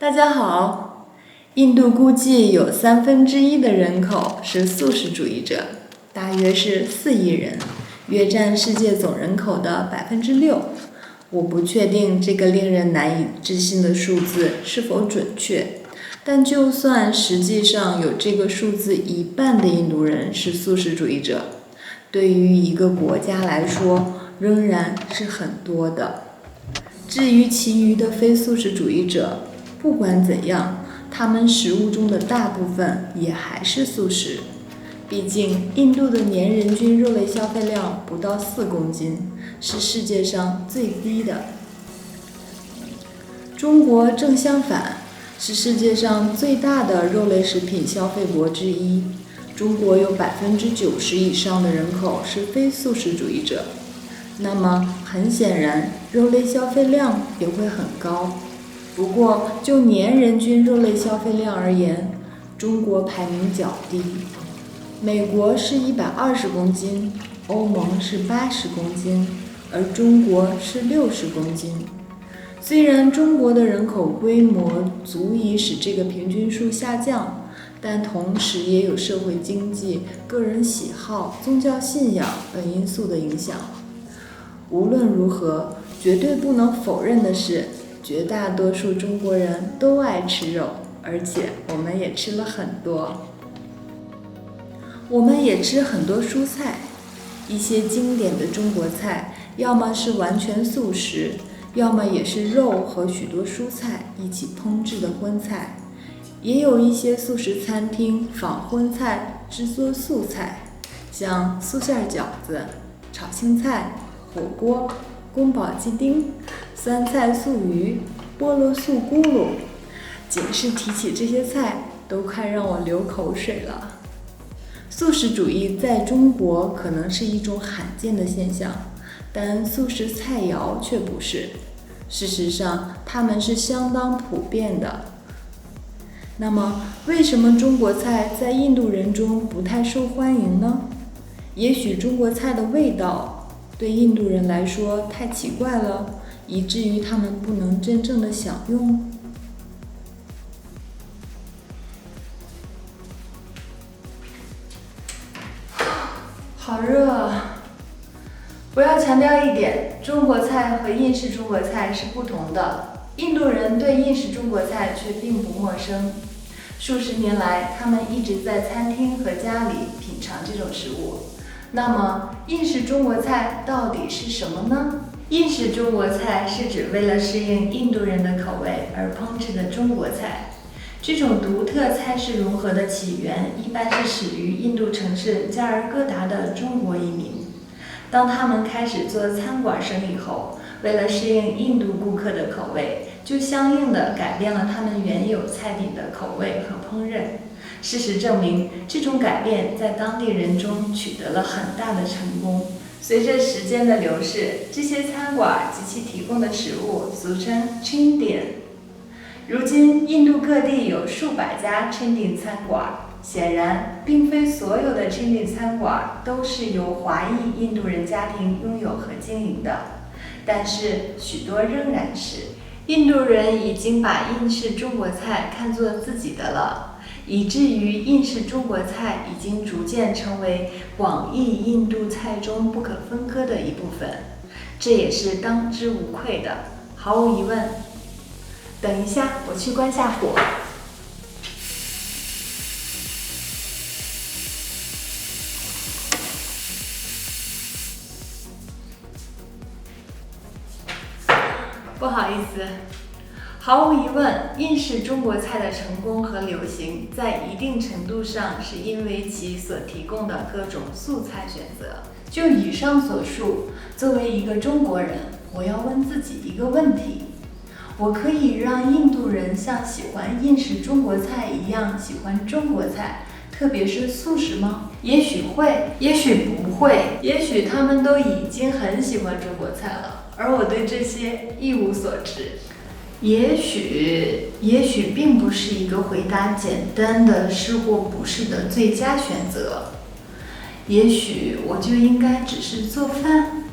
大家好，印度估计有1/3的人口是素食主义者，大约是4亿人，约占世界总人口的6%。我不确定这个令人难以置信的数字是否准确，但就算实际上有这个数字1半的印度人是素食主义者，对于一个国家来说仍然是很多的。至于其余的非素食主义者，不管怎样，他们食物中的大部分也还是素食。毕竟，印度的年人均肉类消费量不到4公斤，是世界上最低的。中国正相反，是世界上最大的肉类食品消费国之一。中国有90%以上的人口是非素食主义者，那么很显然，肉类消费量也会很高。不过，就年人均肉类消费量而言，中国排名较低。美国是120公斤，欧盟是80公斤，而中国是60公斤。虽然中国的人口规模足以使这个平均数下降，但同时也有社会经济、个人喜好、宗教信仰等因素的影响。无论如何，绝对不能否认的是，绝大多数中国人都爱吃肉，而且我们也吃了很多。我们也吃很多蔬菜，一些经典的中国菜，要么是完全素食，要么也是肉和许多蔬菜一起烹制的荤菜。也有一些素食餐厅仿荤菜制作素菜，像素馅饺子、炒青菜、火锅、宫保鸡丁、酸菜素鱼、菠萝素咕噜。仅是提起这些菜，都快让我流口水了。素食主义在中国可能是一种罕见的现象，但素食菜肴却不是。事实上，它们是相当普遍的。那么，为什么中国菜在印度人中不太受欢迎呢？也许中国菜的味道对印度人来说太奇怪了，以至于他们不能真正的享用。好热啊！我要强调一点，中国菜和印式中国菜是不同的。印度人对印式中国菜却并不陌生，数十年来，他们一直在餐厅和家里品尝这种食物。那么，印式中国菜到底是什么呢？印式中国菜是指为了适应印度人的口味而烹制的中国菜。这种独特菜式融合的起源一般是始于印度城市加尔各答的中国移民。当他们开始做餐馆生意后，为了适应印度顾客的口味，就相应地改变了他们原有菜品的口味和烹饪。事实证明，这种改变在当地人中取得了很大的成功。随着时间的流逝，这些餐馆及其提供的食物俗称 Chindian。如今，印度各地有数百家 Chindian 餐馆。显然，并非所有的 Chindian 餐馆都是由华裔印度人家庭拥有和经营的，但是许多仍然是。印度人已经把印式中国菜看作自己的了，以至于印式中国菜已经逐渐成为广义印度菜中不可分割的一部分，这也是当之无愧的，毫无疑问。等一下，我去关下火。不好意思，毫无疑问，印式中国菜的成功和流行，在一定程度上是因为其所提供的各种素菜选择。就以上所述，作为一个中国人，我要问自己一个问题：我可以让印度人像喜欢印式中国菜一样喜欢中国菜，特别是素食吗？也许会，也许不会，也许他们都已经很喜欢中国菜了。而我对这些一无所知。也许并不是一个回答简单的是或不是的最佳选择。也许我就应该只是做饭。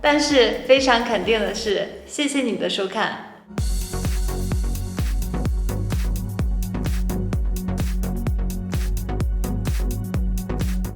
但是非常肯定的是，谢谢你的收看。